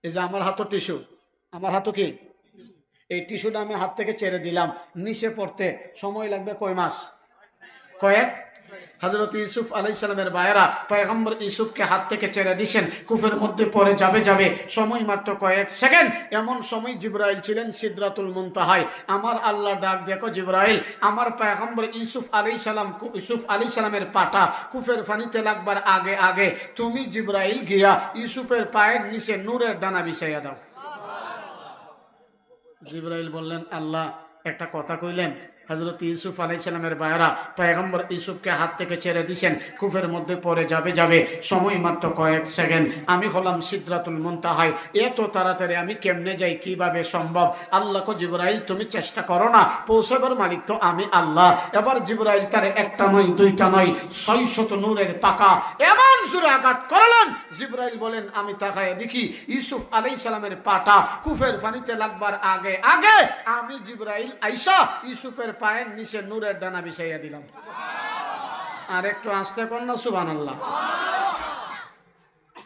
এই যে আমার হাতও টিস্যু, আমার হাতও কি, এই টিস্যুটা আমি হাত থেকে ছেড়ে দিলাম, নিচে পড়তে সময় লাগবে কয় মাস? কয়েক। হযরত ইউসুফ আলাইহিস সালামের ভাইয়েরা পয়গম্বর ইউসুফকে হাত থেকে ছেড়ে দিয়েছেন, কূপের মধ্যে পড়ে যাবে সময় মাত্র কয়েক সেকেন্ড। এমন সময় জিবরাইল ছিলেন সিদরাতুল মুনতাহায়। আমার আল্লাহ ডাক দেখো জিবরাইল, আমার পয়গম্বর ইউসুফ আলাইহিস সালামের পাটা কূপের পানিতে লাগবার আগে আগে তুমি জিবরাইল গিয়া ইউসুফের পায়ের নিচে নূরের ডানা বিছাইয়া দাও। জিবরাইল বললেন, আল্লাহ একটা কথা কইলেন। হযরত ইউসুফ আলাইহিস সালামের ভাইয়েরা পয়গম্বর ইউসুফকে হাত থেকে ছেড়ে দিয়েছেন, কূপের মধ্যে পড়ে যাবে সময় মাত্র কয়েক সেকেন্ড। আমি হলাম সিদরাতুল মুনতাহায়, এত তাড়াতাড়ি আমি কেমনে যাই, কিভাবে সম্ভব? আল্লাহ কো জিবরাইল তুমি চেষ্টা করো না, পৌঁছাবার মালিক তো আমি আল্লাহ। এবার জিবরাইল তার একটা নয় দুইটা নয় 600 নূরের পাকা এমন জোরে আঘাত করলেন। জিবরাইল বলেন, আমি তাকায় দেখি ইউসুফ আলাইহিস সালামের পাটা কূপের পানিতে লাগবার আগে আগে আমি জিবরাইল আইসা ইউসুফের পায়ের নিচে নূরের ডানা বিছাইয়া দিলাম। আর একটু আস্তে কর না সুবহানাল্লাহ।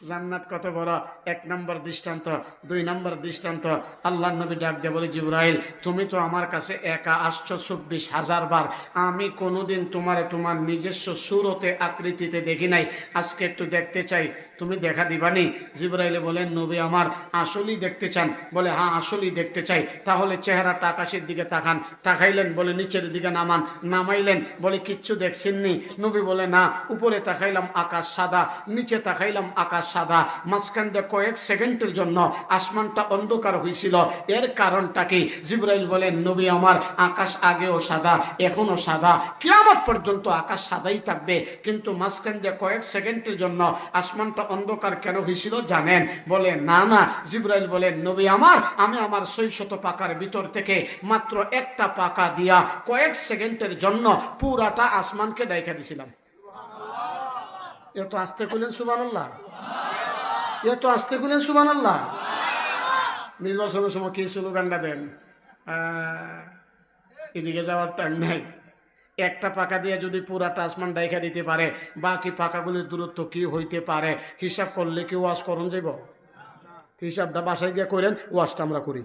জান্নাত কত বড়, এক নম্বর দৃষ্টান্ত। দুই নম্বর দৃষ্টান্ত, আল্লাহর নবী ডাক দিয়ে বলে, জিবরাইল তুমি তো আমার কাছে একা আসছো 24,000 বার, আমি কোনোদিন তোমার নিজস্ব সুরতে আকৃতিতে দেখি নাই, আজকে একটু দেখতে চাই, তুমি দেখা দিবানি? জিবরাইলে বলেন, নবী আমার আসলেই দেখতে চান? বলে হ্যাঁ আসলেই দেখতে চাই। তাহলে চেহারাটা আকাশের দিকে তাকান। তাকাইলেন, বলে নিচের দিকে নামান। নামাইলেন, বলে কিচ্ছু দেখছেননি? নবী বলে না। উপরে তাকাইলাম আকাশ সাদা, নিচে তাকাইলাম আকাশ সাদা, মাঝখান দিয়ে কয়েক সেকেন্ডের জন্য আসমানটা অন্ধকার হয়েছিল। এর কারণটা কি? জিবরাইল বলেন, নবী আমার আকাশ আগেও সাদা এখনো সাদা, কিয়ামত পর্যন্ত আকাশ সাদাই থাকবে, কিন্তু মাঝখান দিয়ে কয়েক সেকেন্ডের জন্য আসমানটা অন্ধকার কেন হয়েছিল জানেন? বলে না না। জিবরাইল বলেন, নবী আমার আমি আমার 600 পাকার ভিতর থেকে মাত্র একটা পাকা দিয়া কয়েক সেকেন্ডের জন্য পুরাটা আসমানকে ডাইকা দিছিলাম। এত আস্তে কইলেন সুবহানাল্লাহ, এত আস্তে কইলেন সুবহানাল্লাহ। নির্বাচনের সময় কি স্লোগানটা দেন? এদিকে যাওয়ার টাইম নাই। একটা পাকা দিয়ে যদি পুরাটা আসমান ডাইকা দিতে পারে, বাকি পাকাগুলির দূরত্ব কি হইতে পারে হিসাব করলে কি ওয়াজ করণ যাইব? হিসাবটা বাসায় গিয়ে করেন, ওয়াজটা আমরা করি।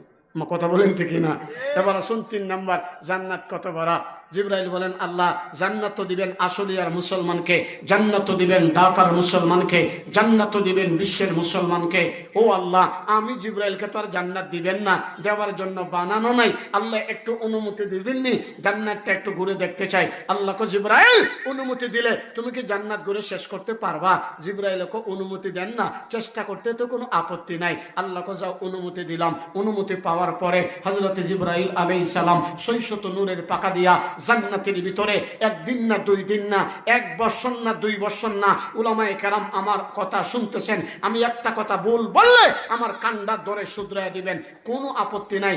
কথা বলেন ঠিক না? এবার আসুন 3 নাম্বার, জান্নাত কত বড়। জিবরাইল বলেন, আল্লাহ জান্নাত দিবেন আসলিয়ার মুসলমানকে, জান্নাত দিবেন ঢাকার মুসলমানকে, জান্নাত দিবেন বিশ্বের মুসলমানকে। ও আল্লাহ, আমি জিবরাইলকে তো আর জান্নাত দিবেন না, দেওয়ার জন্য বানানো নাই। আল্লাহ একটু অনুমতি দিবেননি, জান্নাতটা একটু ঘুরে দেখতে চাই। আল্লাহকে জিবরাইল অনুমতি দিলে তুমি কি জান্নাত ঘুরে শেষ করতে পারবা? জিবরাইলকে অনুমতি দেন না, চেষ্টা করতে তো কোনো আপত্তি নাই। আল্লাহকে যাও অনুমতি দিলাম। অনুমতি পাওয়ার পরে হযরত জিবরাইল আলাইহিস সালাম 600 নূরের পাকা দিয়া জান্নাতের ভিতরে 1 দিন না 2 দিন না, 1 বছর না 2 বছর না, উলামায়ে কেরাম আমার কথা শুনতেছেন, আমি একটা কথা বললে আমার কান্ডা ধরে শুধরায় দিবেন, কোনো আপত্তি নাই।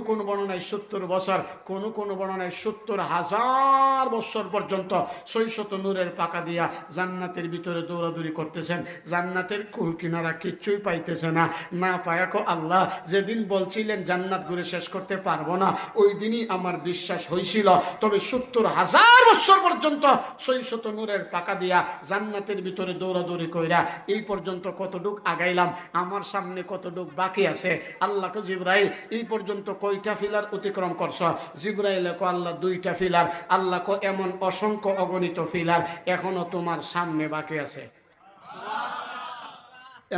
কোন বর্ণনায় 70 বছর, কোন বর্ণনায় 70,000 বছর পর্যন্ত 600 নূরের পাকা দিয়া জান্নাতের ভিতরে দৌড়াদৌড়ি করতেছেন। জান্নাতের কুল কিনারা কিচ্ছুই পাইতেছে না। না পায়াকো আল্লাহ, যেদিন বলছিলেন জান্নাত ঘুরে শেষ করতে পারবো না, ওই দিনই আমার বিশ্বাস হয়েছিল। তবে 70,000 বছর পর্যন্ত 600 নূরের পাকা দিয়া জান্নাতের ভিতরে দৌড়াদৌড়ি কইরা এই পর্যন্ত কতটুক আগাইলাম, আমার সামনে কতটুক বাকি আছে। আল্লাহকে জিবরাইল এই পর্যন্ত কয়টা ফিলার অতিক্রম করছ? জিবরাইল কো আল্লাহ 2টা ফিলার। আল্লাহ কো এমন অসংখ্য অগণিত ফিলার এখনো তোমার সামনে বাকি আছে।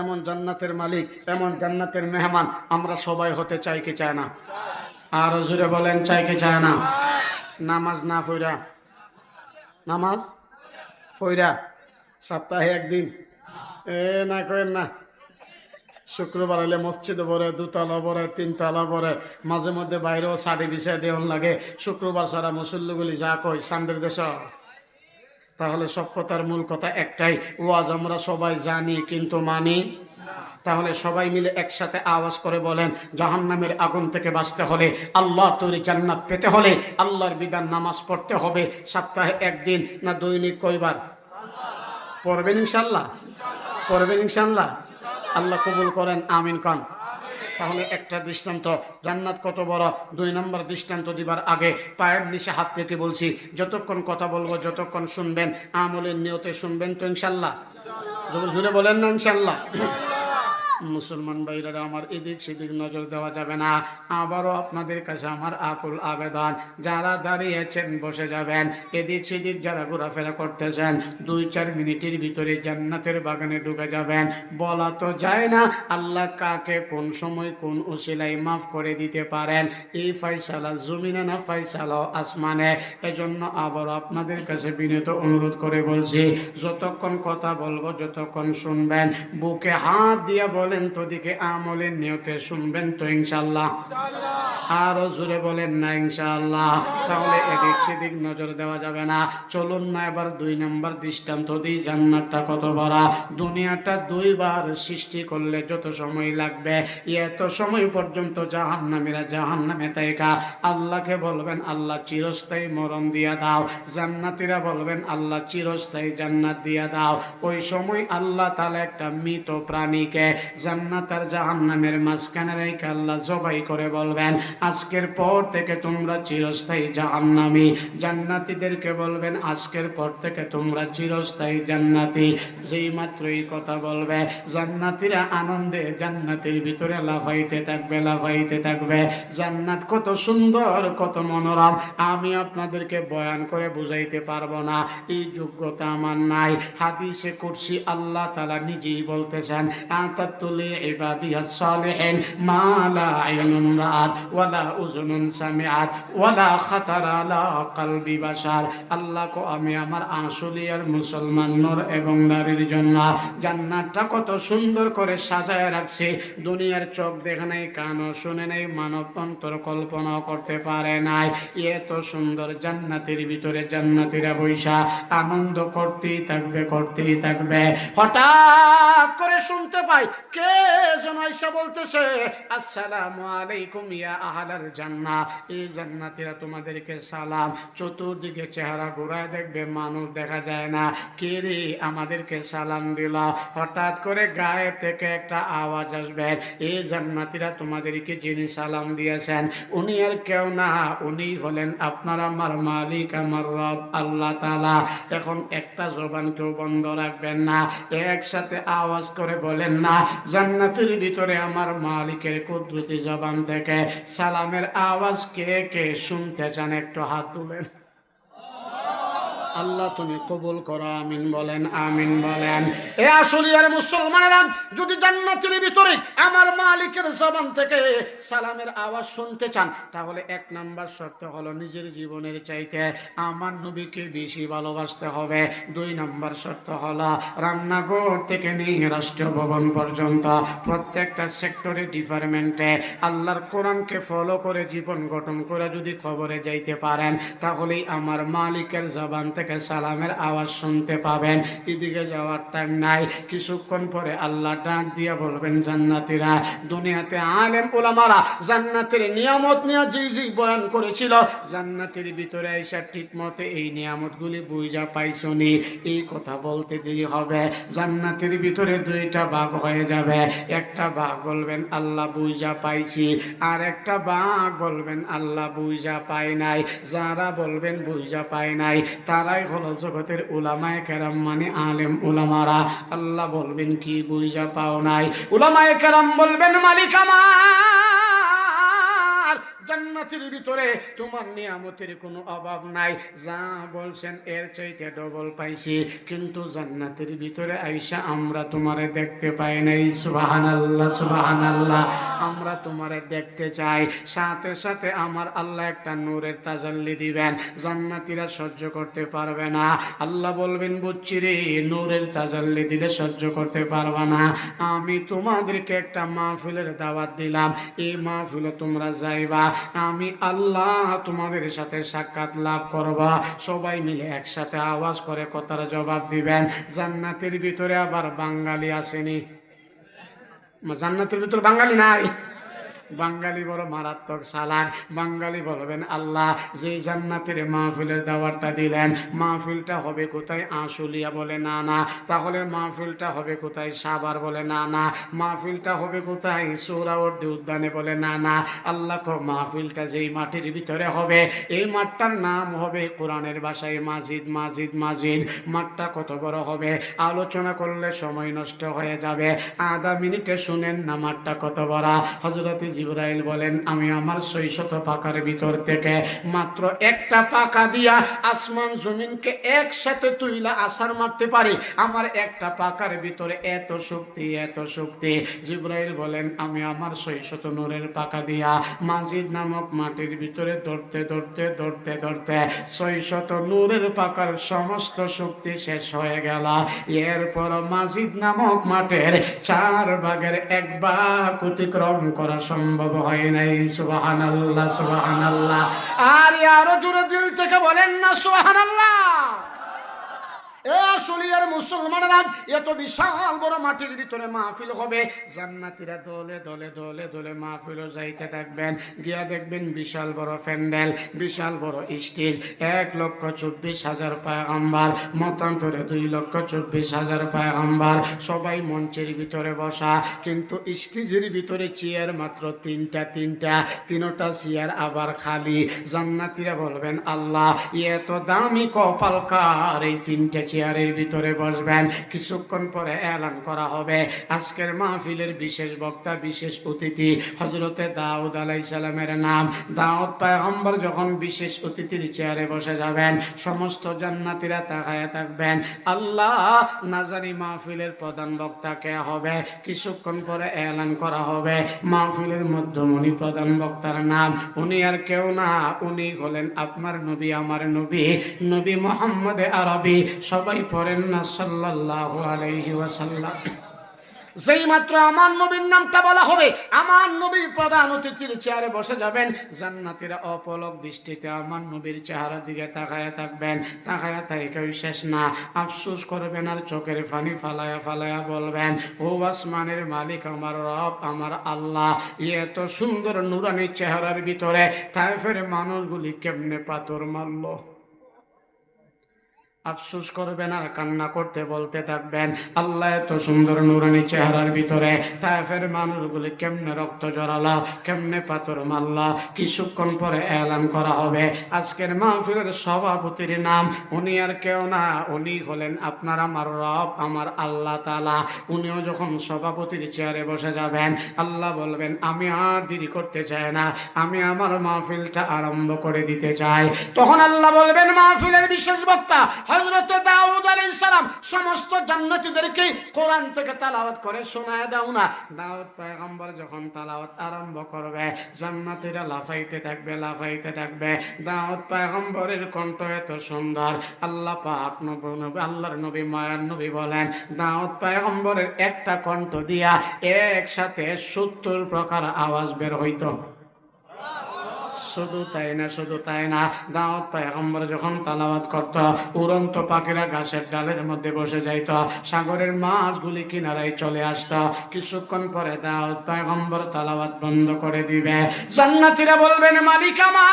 এমন জান্নাতের মালিক, এমন জান্নাতের মেহমান আমরা সবাই হতে চাই কি চায় না? আর জোরে বলেন, চাই কি চায় না? নামাজ না পড়া, নামাজ পড়া সপ্তাহে 1 দিন না করেন না। শুক্রবার হলে মসজিদে পড়ে, 2 তলা পড়ে, 3 তলা পড়ে, মাঝে মধ্যে বাইরেও শাড়ি বিছায় দেওয়ান লাগে। শুক্রবার সারা মুসল্লিগুলি যা কই সান্দের দেশ। তাহলে সব কথার মূল কথা একটাই, ওয়াজ আমরা সবাই জানি কিন্তু মানি। তাহলে সবাই মিলে একসাথে আওয়াজ করে বলেন, জাহান্নামের আগুন থেকে বাঁচতে হলে, আল্লাহ তৈরি জান্নাত পেতে হলে আল্লাহর বিধান নামাজ পড়তে হবে। সপ্তাহে 1 দিন না দৈনিক কয়বার পড়বেন ইনশাল্লাহ? পড়বেন ইনশাল্লাহ? আল্লাহ কবুল করেন, আমিন খান। তাহলে একটা দৃষ্টান্ত, জান্নাত কত বড়। 2 নম্বর দৃষ্টান্ত দিবার আগে পায়ের নিচে হাত থেকে বলছি, যতক্ষণ কথা বলবো যতক্ষণ শুনবেন আমলের নিয়তে শুনবেন তো ইনশাল্লাহ? জোরে বলেন না ইনশাল্লাহ? মুসলমান ভাইরা আমার, এদিক সেদিক নজর দেওয়া যাবে না। আবারও আপনাদের কাছে আমার আকুল আবেদন, যারা দাঁড়িয়েছেন বসে যাবেন, এদিক সেদিক যারা ঘোরাফেরা করতেছেন 2-4 মিনিটের ভিতরে জান্নাতের বাগানে ঢুকে যাবেন। বলা তো যায় না আল্লাহ কাকে কোন সময় কোন উসিলায় মাফ করে দিতে পারেন। এই ফয়সালা জমিনে না, ফয়সালা আসমানে। এজন্য আবারও আপনাদের কাছে বিনীত অনুরোধ করে বলছি, যতক্ষণ কথা বলবো, যতক্ষণ শুনবেন, বুকে হাত দিয়ে বলেন তো দিকে আমলের নিয়তে শুনবেন তো ইনশাআল্লাহ? আরো জোরে বলেন না ইনশাআল্লাহ? তাহলে এদিক সেদিক নজর দেওয়া যাবে না। চলুন না এবার 2 নম্বর দৃষ্টান্ত দিই। জান্নাতটা কত বড়। দুনিয়াটা 2 বার সৃষ্টি করলে যত সময় লাগবে, এত সময় পর্যন্ত জাহান্নামীরা জাহান্নামে থাকা আল্লাহকে বলবেন আল্লাহ চিরস্থায়ী মরণ দিয়া দাও। জান্নাতীরা বলবেন আল্লাহ চিরস্থায়ী জান্নাত দিয়া দাও। ওই সময় আল্লাহ তাআলা একটা মৃত প্রাণীকে জান্নাত আর জাহান্নামের মাঝখানে রেখে আল্লাহ জবাই করে বলবেন, আজকের পর থেকে তোমরা চিরস্থায়ী জাহান্নামী। জান্নাতীদেরকে বলবেন, আজকের পর থেকে তোমরা চিরস্থায়ী জান্নাতি। যেই মাত্র এই কথা বলবে, জান্নাতীরা আনন্দে জান্নাতের ভিতরে লাফাইতে থাকবে, লাফাইতে থাকবে। জান্নাত কত সুন্দর, কত মনোরম, আমি আপনাদেরকে বয়ান করে বুঝাইতে পারবো না, এই যোগ্যতা আমার নাই। হাদিসে কুরসি আল্লাহ তাআলা নিজেই বলতেছেন, আতাতুলি ইবাদিয়াস সালিহিন মা লা আইনুন রাআত ওয়ালা উযুনুন সামিআত ওয়ালা খাতারা আলা কলবি বাশার। আল্লাহ কো আমি আমার আশুলিয়ার মুসলমান নর এবং নারীর জন্য জান্নাতটা কত সুন্দর করে সাজায় রাখছে। দুনিয়ার চোখ দেখে নাই, কানও শুনে নাই, মানব অন্তর কল্পনা করতে পারে নাই। এত সুন্দর জান্নাতের ভিতরে জান্নাতীরা বৈশা আনন্দ করতেই থাকবে, করতেই থাকবে। হঠাৎ করে শুনতে পাই কে যেন আয়েশা বলতেছে, আসসালামু আলাইকুম ইয়া আহলাল জান্নাহ। এই জান্নাতীরা তোমাদেরকে সালাম। চতুর্দিকে চেহারা ঘুরায় দেখবে, মানুষ দেখা যায় না। কে রে আমাদেরকে সালাম দিল? হঠাৎ করে গায়েব থেকে একটা আওয়াজ আসবে, এই জান্নাতীরা তোমাদেরকে যিনি সালাম দিয়েছেন উনি আর কেউ না, উনি হলেন আপনার আমার মালিক, আমার রব আল্লাহ তাআলা। এখন একটা জবান কেউ বন্ধ রাখবেন না, একসাথে আওয়াজ করে বলেন না, জান্নাতের ভিতরে আমার মালিকের কুদরতি জবান থেকে সালামের আওয়াজ কে কে শুনতে চান একটু হাত তুলেন। আল্লাহ তুমি কবুল করো, আমিন বলেন, আমিন বলেন। এ আসলিয়ার মুসলমানেরা, যদি জান্নাতের ভিতরে আমার মালিকের জবান থেকে সালামের আওয়াজ শুনতে চান, তাহলে 1 নাম্বার শর্ত হলো নিজের জীবনের চাইতে আমার নবীকে বেশি ভালোবাসতে হবে। 2 নাম্বার শর্ত হলো রান্নাঘর থেকে নিয়ে রাষ্ট্রীয় ভবন পর্যন্ত প্রত্যেকটা সেক্টরে, ডিপার্টমেন্টে আল্লাহর কোরআনকে ফলো করে জীবন গঠন করে যদি কবরে যাইতে পারেন, তাহলেই আমার মালিকের জবান থেকে সালামের আওয়াজ শুনতে পাবেন। এদিকে যাওয়ার টাইম নাই। কিছুক্ষণ পরে আল্লাহ ডাক দিয়া বলবেন, জান্নাতীরা, দুনিয়াতে আলেম ওলামারা জান্নাতের নিয়ামত নিয়ে যে বয়ান করেছিল, জান্নাতের ভিতরে আইসা ঠিক মতো এই নিয়ামতগুলি বুঝা পাইছনি। এই কথা বলতে দেরি হবে। জান্নাতের ভিতরে 2টা ভাগ হয়ে যাবে। একটা ভাগ বলবেন আল্লাহ বুঝা পাইছি, আর একটা ভাগ বলবেন আল্লাহ বুঝা পাই নাই। যারা বলবেন বুঝা পাই নাই, তারাই হলো জগতের উলামায়ে কেরাম, মানে আলেম উলামারা। আল্লাহ বলবেন কি বুঝা পাও নাই? উলামায়ে কেরাম বলবেন, মালিক আমার জান্নাতের ভিতরে তোমার নিয়ামতের কোনো অভাব নাই, যা বলছেন এর চাইতে ডবল পাইছি, কিন্তু জান্নাতের ভিতরে আইসা আমরা তোমারে দেখতে পাই নাই। সুবহানাল্লাহ, সুবহানাল্লাহ। আমরা তোমারে দেখতে চাই। সাথে সাথে আমার আল্লাহ একটা নূরের তাজাল্লি দিবেন, জান্নাতীরা সহ্য করতে পারবে না। আল্লাহ বলবেন, বুঝছি রে, নূরের তাজাল্লি দিলে সহ্য করতে পারবে না। আমি তোমাদেরকে একটা মাহফিলের দাওয়াত দিলাম, এই মাহফিলে তোমরা যাইবা, আমি আল্লাহ তোমাদের সাথে সাক্ষাৎ লাভ করবা। সবাই মিলে একসাথে আওয়াজ করে কথার জবাব দিবেন। জান্নাতের ভিতরে আবার বাঙালি আসেনি? জান্নাতের ভিতরে বাঙালি নাই? বাঙালি বড় মারাত্মক চালাক। বাঙালি বলবেন আল্লাহ যে জান্নাতের মাহফিলের দাওয়াতটা দিলেন, মাহফিলটা হবে কোথায়? আশুলিয়া। বলে না না। তাহলে মাহফিলটা হবে কোথায়? সাভার। বলে না না। মাহফিলটা হবে কোথায়? সোহরাওয়ার্দী উদ্যানে। বলে না না। আল্লাহ কো মাহফিলটা যেই মাটির ভিতরে হবে, এই মাঠটার নাম হবে কোরআনের ভাষায় মাজিদ। মাজিদ মাজিদ। মাঠটা কত বড় হবে আলোচনা করলে সময় নষ্ট হয়ে যাবে, আধা মিনিটে শুনেন না মাঠটা কত বড়। হযরত জিবরাইল বলেন আমি আমার 600 পাকার ভিতর থেকে মাত্র একটা পাকা দিয়া আসমান জমিনকে একসাথে তুইলা আসার মারতে পারি। আমার একটা পাকার ভিতরে এত শক্তি, এত শক্তি। জিবরাইল বলেন আমি আমার 600 নূরের পাকা দিয়া মাজিদ নামক মাটির ভিতরে ধরতে ধরতে ধরতে ধরতে 600 নূরের পাকার সমস্ত শক্তি শেষ হয়ে গেল। এরপর মাজিদ নামক মাঠের 4 ভাগের 1 ভাগ অতিক্রম করা সম্ভব হয় নাই। সুবহানাল্লাহ, সুবহানাল্লাহ। আর আরো জোরে দিল থেকে বলেন না সুবহানাল্লাহ। আসলিয়ার মুসলমানেরা, এত বিশাল বড় মাটির ভিতরে মাহফিল হবে, জান্নাতীরা দলে দলে দলে দলে মাহফিলও যাইতে থাকবেন। গিয়া দেখবেন বিশাল বড় প্যান্ডেল, বিশাল বড় স্টেজ, 1,24,000 পয়গম্বর, মতান্তরে 2,24,000 পয়গম্বর, সবাই মঞ্চের ভিতরে বসা, কিন্তু স্টেজের ভিতরে চেয়ার মাত্র তিনটা, তিনটা চেয়ার আবার খালি। জান্নাতীরা বলবেন আল্লাহ এত দামি কপাল কার, এই 3টে চেয়ারের ভিতরে বসবেন। কিছুক্ষণ পরে এলান করা হবে আজকের মাহফিলের বিশেষ বক্তা, বিশেষ অতিথি হযরতে দাউদ আলাইহিস সালামের নাম। দাউদ পয়গম্বর যখন বিশেষ অতিথির চেয়ারে বসে যাবেন, সমস্ত জান্নাতীরা তাকায়া থাকবেন আল্লাহ নাজারি মাহফিলের প্রধান বক্তা কে হবে। কিছুক্ষণ পরে এলান করা হবে মাহফিলের মধ্যমণি প্রধান বক্তার নাম। উনি আর কেউ না, উনি হলেন আপনার নবী, আমার নবী, নবী মুহাম্মদ আরবি। সবাই পড়েন না সাল্লাল্লাহু আলাইহি ওয়াসাল্লাম। যেই মাত্র আমার নবীর নামটা বলা হবে, আমার নবী প্রধান অতিথির চেয়ারে বসে যাবেন। জান্নাতীরা অপলক দৃষ্টিতে আমার নবীর চেহারার দিকে তাকায়া থাকবেন। তাকায়া তাইকেই শেষ না, আফসোস করবেন আর চোখের পানি ফালায়া ফালায়া বলবেন ও আসমানের মালিক আমার রব, আমার আল্লাহ, এত সুন্দর নুরানি চেহারার ভিতরে তায়েফের মানুষগুলি কেমনে পাথর মারলো। আফসোস করবেন আর কান্না করতে বলতে থাকবেন আল্লাহ এত সুন্দর নুরানি চেহারার ভিতরে তায়েফের মানুষগুলি কেমনে রক্ত জড়ালো, কেমনে পাথর মারলো। কিছুক্ষণ পরে এলান করা হবে আজকের মাহফিলের সভাপতির নাম। উনি আর কেউ না, উনি হলেন আপনার আমার রব, আমার আল্লাহ তাআলা। উনিও যখন সভাপতির চেয়ারে বসে যাবেন, আল্লাহ বলবেন আমি আর দেরি করতে চাই না, আমি আমার মাহফিলটা আরম্ভ করে দিতে চাই। তখন আল্লাহ বলবেন মাহফিলের বিশেষ বক্তা হযরত দাউদ আলাইহিস সালাম সমস্ত জান্নাতীদেরকে কোরআন থেকে তেলাওয়াত করে শোনায় দাও না। দাউদ পয়গম্বর যখন তেলাওয়াত আরম্ভ করবে, জান্নাতীরা লাফাইতে থাকবে, লাফাইতে থাকবে। দাউদ পয়গম্বরের কণ্ঠ এত সুন্দর, আল্লাহ পাক নবী, আল্লাহর নবী, মায়ার নবী বলেন দাউদ পয়গম্বরের একটা কণ্ঠ দিয়া একসাথে 70 প্রকার আওয়াজ বের হইতো। শুধু তাই না, শুধু তাই না, দাউদ পয়গম্বর যখন তেলাওয়াত করত, উড়ন্ত পাখিরা গাছের ডালের মধ্যে বসে যাইত, সাগরের মাছগুলি কিনারায় চলে আসত। কিছুক্ষণ পরে দাউদ পয়গম্বর তেলাওয়াত বন্ধ করে দিবে। জান্নাতীরা বলবেন মালিক আমার,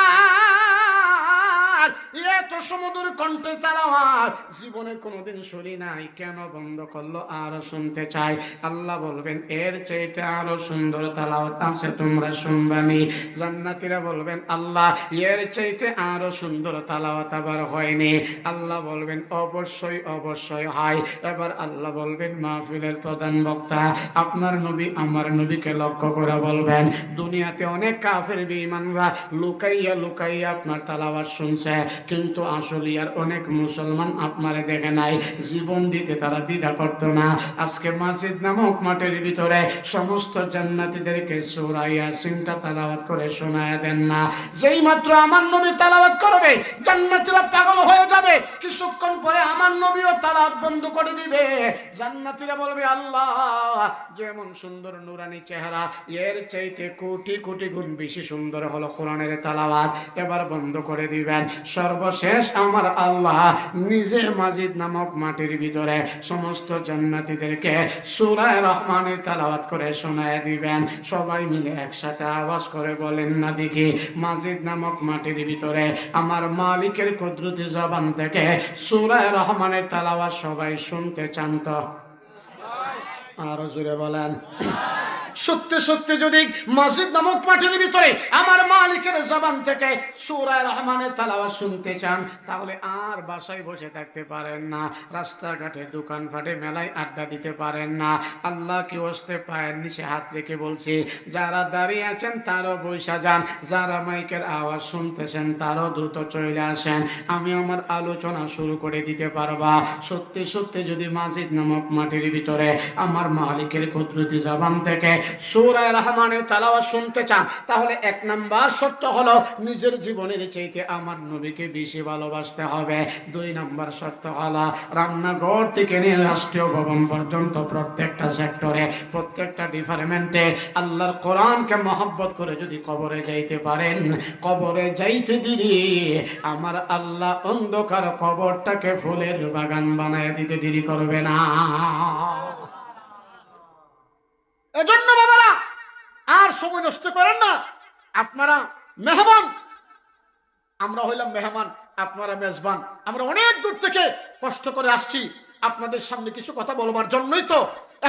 এত সমুদ্র কণ্ঠে তেলাওয়াত জীবনে কোনোদিন শুনি নাই, কেন বন্ধ করলো? আরো শুনতে চাই। আল্লাহ বলবেন এর চাইতে আরো সুন্দর তেলাওয়াত আছে, তোমরা শুনবানি। জান্নাতীরা বলবেন আল্লাহ এর চাইতে আরো সুন্দর তেলাওয়াত আবার হয়নি। আল্লাহ বলবেন অবশ্যই অবশ্যই হয়। এবার আল্লাহ বলবেন মাহফিলের প্রধান বক্তা আপনার নবী, আমার নবীকে লক্ষ্য করে বলবেন দুনিয়াতে অনেক কাফের বেঈমানরা লুকাইয়া লুকাইয়া আপনার তেলাওয়াত শুনছে, কিন্তু আসলে আর অনেক মুসলমান আপনারে দেখে নাই, জীবন দিতে তারা দ্বিধা করত না। আজকে মাসজিদ নামক মাঠের ভিতরে সমস্ত জান্নাতীদেরকে সূরা ইয়াসিনটা তেলাওয়াত করে শোনায় দেন না। যেই মাত্র আমার নবী তেলাওয়াত করবে, জান্নাতীরা পাগল হয়ে যাবে। কিছুক্ষণ পরে আমার নবীও তেলাওয়াত বন্ধ করে দিবে। জান্নাতীরা বলবে আল্লাহ যেমন সুন্দর নুরানি চেহারা, এর চাইতে কোটি কোটি গুণ বেশি সুন্দর হলো কোরআনের তেলাওয়াত। এবার বন্ধ করে দিবেন। সর্বশেষ শেষ আমার আল্লাহ নিজে মাজিদ নামক মাটির ভিতরে সমস্ত জান্নাতীদেরকে সূরা রহমানের তেলাওয়াত করে শোনায় দিবেন। সবাই মিলে একসাথে আওয়াজ করে বলেন না দেখি, মাজিদ নামক মাটির ভিতরে আমার মালিকের কুদরতি জবান থেকে সূরা রহমানের তেলাওয়াত সবাই শুনতে চান তো? আরো জোরে বলেন। সত্যি সত্যি যদি মাজিদ নামক মাটির ভিতরে আমার মালিকের জবান থেকে সূরা রহমানের তেলাওয়াত শুনতে চান, তাহলে আর বাসায় বসে থাকতে পারেন না, রাস্তাঘাটে দোকানপাটে মেলায় আড্ডা দিতে পারেন না। আল্লাহ কি হস্তে পায়ের নিচে হাত রেখে বলছি, যারা দাঁড়িয়ে আছেন তারও বৈশা যান, যারা মাইকের আওয়াজ শুনতেছেন তারও দ্রুত চলে আসেন, আমি আমার আলোচনা শুরু করে দিতে পারবা। সত্যি সত্যি যদি মাজিদ নামক মাটির ভিতরে আমার মালিকের কুদরতি জবান থেকে সূরা রহমানের তেলাওয়াত শুনতে চান, তাহলে এক নাম্বার শর্ত হলো নিজের জীবনের চাইতে আমার নবীকে বেশি ভালোবাসতে হবে। দুই নাম্বার শর্ত হলো রান্নাঘর থেকে নিয়ে রাষ্ট্রীয় ভবন পর্যন্ত প্রত্যেকটা সেক্টরে, প্রত্যেকটা ডিপার্টমেন্টে আল্লাহর কোরআনকে মহব্বত করে যদি কবরে যাইতে পারেন, কবরে যাইতে দেরি আমার আল্লাহ অন্ধকার কবরটাকে ফুলের বাগান বানায় দিতে দেরি করবে না। এজন্য বাবারা আর সময় নষ্ট করেন না, আপনারা মেহমান, আমরা হইলাম মেহমান, আপনারা মেজবান। আমরা অনেক দূর থেকে কষ্ট করে আসছি আপনাদের সামনে কিছু কথা বলবার জন্যই তো।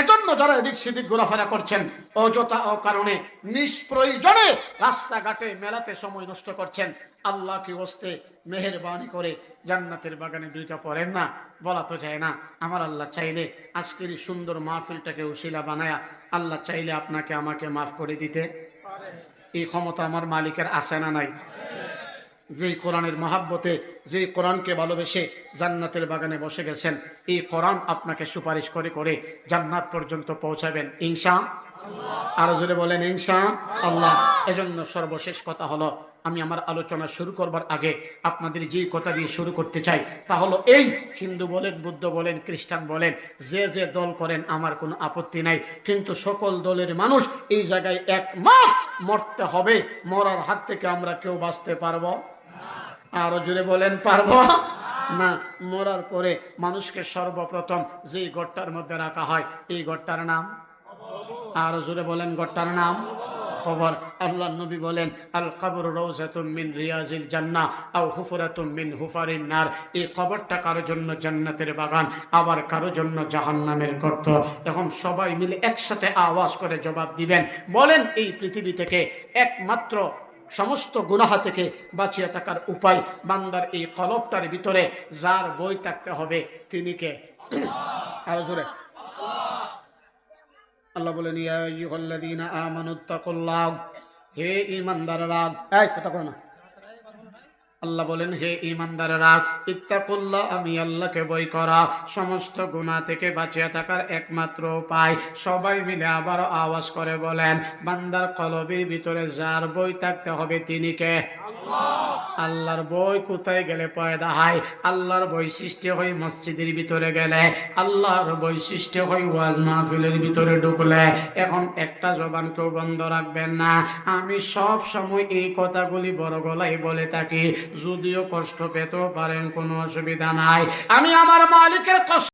এজন্য যারা এদিক সেদিক ঘোরাফেরা করছেন অযথা অকারণে নিষ্প্রয়োজনে রাস্তাঘাটে মেলাতে সময় নষ্ট করছেন, আল্লাহ কি হস্তে মেহেরবানি করে জান্নাতের বাগানে ঢুকে পড়েন না? বলা তো যায় না। আমার আল্লাহ চাইলে আজকের এই সুন্দর মাহফিলটাকে উশিলা বানায়া আল্লাহ চাইলে আপনাকে আমাকে মাফ করে দিতে এই ক্ষমতা আমার মালিকের আছে না নাই? যেই কোরআনের মহাব্বতে, যেই কোরআনকে ভালোবেসে জান্নাতের বাগানে বসে গেছেন, এই কোরআন আপনাকে সুপারিশ করে করে জান্নাত পর্যন্ত পৌঁছাবেন ইনশাআল্লাহ। আরো জোরে বলেন ইনশাআল্লাহ। এজন্য সর্বশেষ কথা হলো, আমি আমার আলোচনা শুরু করবার আগে আপনাদের যেই কথা দিয়ে শুরু করতে চাই তা হলো এই, হিন্দু বলেন, বুদ্ধ বলেন, খ্রিস্টান বলেন, যে যে দল করেন আমার কোনো আপত্তি নাই, কিন্তু সকল দলের মানুষ এই জায়গায় একমত, মরতে হবে। মরার হাত থেকে আমরা কেউ বাঁচতে পারবো? আরো জোরে বলেন পারবো না। মরার পরে মানুষকে সর্বপ্রথম যেই গড়টার মধ্যে রাখা হয়, এই গড়টার নাম, আরো জোরে বলেন, গড়টার নাম কবর। আল্লাহ নবী বলেন, আল কবর রওজাতুম মিন রিয়াজিল জান্নাহ আও হুফরাতুম মিন হুফারিন নার। এই কবরটা কারো জন্য জান্নাতের বাগান, আবার কারো জন্য জাহান্নামের গর্ত। এখন সবাই মিলে একসাথে আওয়াজ করে জবাব দিবেন, বলেন এই পৃথিবী থেকে একমাত্র সমস্ত গুনাহ থেকে বাঁচিয়ে থাকার উপায় বান্দার এই কলবটার ভিতরে যার বই থাকতে হবে তিনি কে? আরো জোরে। আল্লাহ বলেন, ইয়া আইয়ুহাল্লাযীনা আমানুত্তাকুল্লাহ, হে ঈমানদাররা, এই কথা কও না। আল্লাহ বলেন, হে ঈমানদাররা, ইত্তাকুল্লাহ, আমি আল্লাহকে ভয় করা। সমস্ত গুনাহ থেকে বাঁচিয়ে থাকার একমাত্র উপায়। সবাই মিলে আবার আওয়াজ করে বলেন, বান্দার কলবের ভিতরে যার বই থাকতে হবে তিনি কে? আল্লাহর বই কোথায় গেলে পয়দা হয়? আল্লাহর বই সৃষ্টি হয় মসজিদের ভিতরে গেলে, আল্লাহর বই সৃষ্টি হয় ওয়াজ মাহফিলের ভিতরে ঢুকলে। এখন একটা জবান কেউ বন্ধ রাখবেন না। আমি সব সময় এই কথাগুলি বড় গলায় বলে থাকি, যদিও কষ্ট পেতেও পারেন, কোনো অসুবিধা নাই। আমি আমার মালিকের কষ্ট